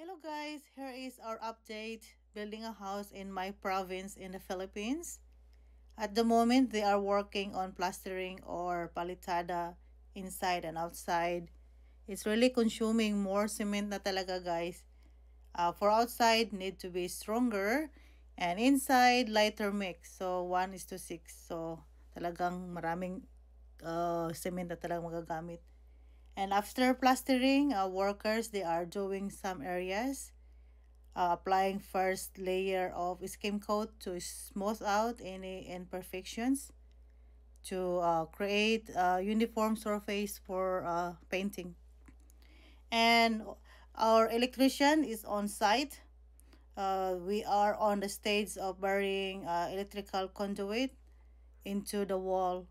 Hello guys, here is our update building a house in my province in the Philippines. At the moment, they are working on plastering or palitada inside and outside. It's really consuming more cement na talaga guys. For outside, need to be stronger and inside, lighter mix. So 1 is to 6. So talagang maraming cement na talagang magagamit. And after plastering, workers, they are doing some areas, applying first layer of skim coat to smooth out any imperfections to create a uniform surface for painting. And our electrician is on site. We are on the stage of burying electrical conduit into the wall.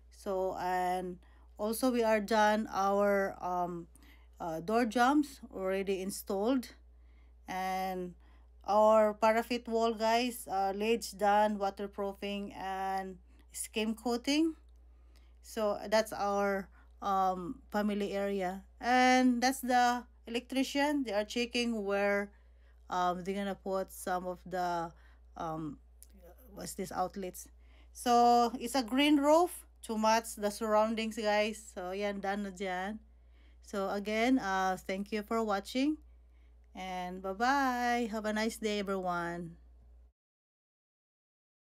So, and also we are done our door jumps already installed, and our paraffin wall guys, ledge done, waterproofing and skim coating. So that's our family area, and that's the electrician. They are checking where they're gonna put some of the um what's this outlets. So it's a green roof to match the surroundings guys. So yan, done na dyan. So again, thank you for watching, and bye bye, have a nice day everyone.